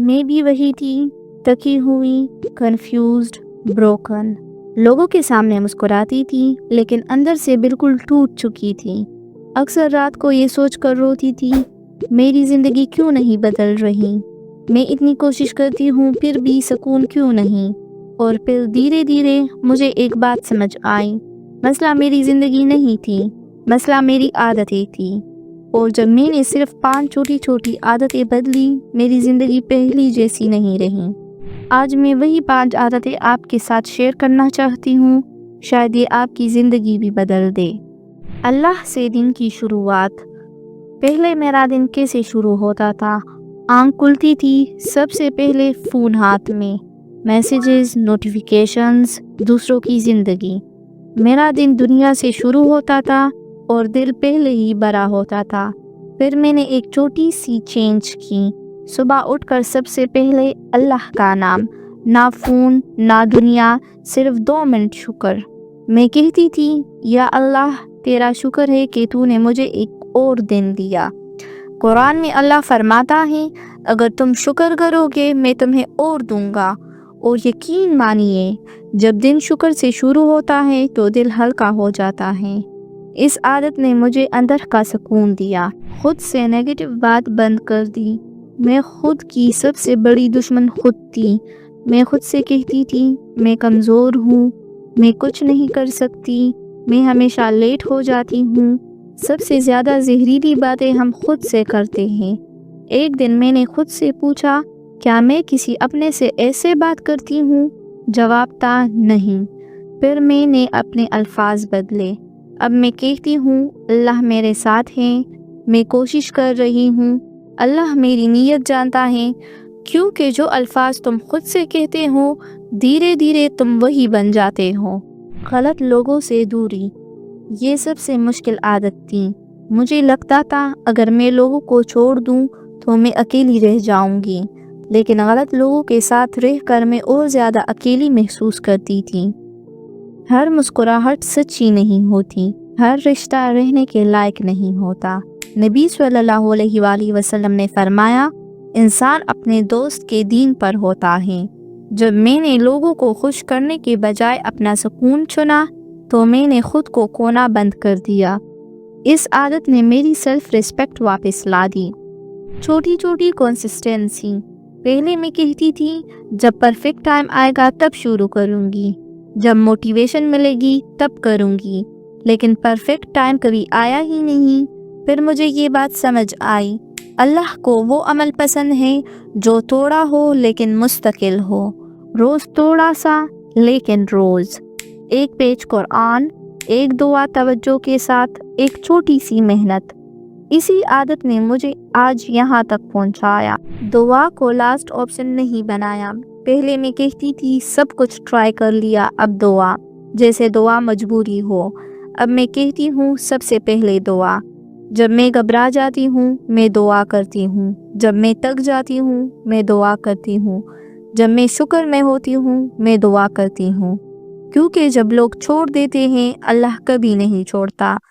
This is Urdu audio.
میں بھی وہی تھی، تکی ہوئی، کنفیوزڈ، بروکن۔ لوگوں کے سامنے مسکراتی تھی لیکن اندر سے بالکل ٹوٹ چکی تھی۔ اکثر رات کو یہ سوچ کر روتی تھی، میری زندگی کیوں نہیں بدل رہی؟ میں اتنی کوشش کرتی ہوں پھر بھی سکون کیوں نہیں؟ اور پھر دھیرے دھیرے مجھے ایک بات سمجھ آئی، مسئلہ میری زندگی نہیں تھی، مسئلہ میری عادتیں تھی۔ اور جب میں نے صرف 5 چھوٹی چھوٹی عادتیں بدلی، میری زندگی پہلی جیسی نہیں رہی۔ آج میں وہی 5 عادتیں آپ کے ساتھ شیئر کرنا چاہتی ہوں، شاید یہ آپ کی زندگی بھی بدل دے۔ اللہ سے دن کی شروعات۔ پہلے میرا دن کیسے شروع ہوتا تھا؟ آنکھ کھلتی تھی، سب سے پہلے فون ہاتھ میں، میسیجز، نوٹیفیکیشنز، دوسروں کی زندگی۔ میرا دن دنیا سے شروع ہوتا تھا اور دل پہلے ہی بھرا ہوتا تھا۔ پھر میں نے ایک چھوٹی سی چینج کی، صبح اٹھ کر سب سے پہلے اللہ کا نام، نہ فون نہ دنیا، صرف 2 منٹ شکر۔ میں کہتی تھی، یا اللہ تیرا شکر ہے کہ تو نے مجھے ایک اور دن دیا۔ قرآن میں اللہ فرماتا ہے، اگر تم شکر کرو گے میں تمہیں اور دوں گا۔ اور یقین مانیے، جب دن شکر سے شروع ہوتا ہے تو دل ہلکا ہو جاتا ہے۔ اس عادت نے مجھے اندر کا سکون دیا، خود سے نیگیٹو بات بند کر دی۔ میں خود کی سب سے بڑی دشمن خود تھی۔ میں خود سے کہتی تھی، میں کمزور ہوں، میں کچھ نہیں کر سکتی، میں ہمیشہ لیٹ ہو جاتی ہوں۔ سب سے زیادہ زہریلی باتیں ہم خود سے کرتے ہیں۔ ایک دن میں نے خود سے پوچھا، کیا میں کسی اپنے سے ایسے بات کرتی ہوں؟ جواب تھا نہیں۔ پھر میں نے اپنے الفاظ بدلے۔ اب میں کہتی ہوں، اللہ میرے ساتھ ہے، میں کوشش کر رہی ہوں، اللہ میری نیت جانتا ہے۔ کیونکہ جو الفاظ تم خود سے کہتے ہو، دھیرے دھیرے تم وہی بن جاتے ہو۔ غلط لوگوں سے دوری۔ یہ سب سے مشکل عادت تھی۔ مجھے لگتا تھا اگر میں لوگوں کو چھوڑ دوں تو میں اکیلی رہ جاؤں گی، لیکن غلط لوگوں کے ساتھ رہ کر میں اور زیادہ اکیلی محسوس کرتی تھی۔ ہر مسکراہٹ سچی نہیں ہوتی، ہر رشتہ رہنے کے لائق نہیں ہوتا۔ نبی صلی اللہ علیہ وآلہ وسلم نے فرمایا، انسان اپنے دوست کے دین پر ہوتا ہے۔ جب میں نے لوگوں کو خوش کرنے کے بجائے اپنا سکون چنا تو میں نے خود کو کھونا بند کر دیا۔ اس عادت نے میری سیلف ریسپیکٹ واپس لا دی۔ چھوٹی چھوٹی کنسسٹنسی۔ پہلے میں کہتی تھی، جب پرفیکٹ ٹائم آئے گا تب شروع کروں گی، جب موٹیویشن ملے گی تب کروں گی، لیکن پرفیکٹ ٹائم کبھی آیا ہی نہیں۔ پھر مجھے یہ بات سمجھ آئی، اللہ کو وہ عمل پسند ہے جو تھوڑا ہو لیکن مستقل ہو، روز تھوڑا سا لیکن روز۔ ایک پیج قرآن، ایک دعا توجہ کے ساتھ، ایک چھوٹی سی محنت۔ اسی عادت نے مجھے آج یہاں تک پہنچایا۔ دعا کو لاسٹ آپشن نہیں بنایا۔ پہلے میں کہتی تھی، سب کچھ ٹرائی کر لیا، اب دعا، جیسے دعا مجبوری ہو۔ اب میں کہتی ہوں، سب سے پہلے دعا۔ جب میں گھبرا جاتی ہوں میں دعا کرتی ہوں، جب میں تھک جاتی ہوں میں دعا کرتی ہوں، جب میں شکر میں ہوتی ہوں میں دعا کرتی ہوں۔ کیونکہ جب لوگ چھوڑ دیتے ہیں، اللہ کبھی نہیں چھوڑتا۔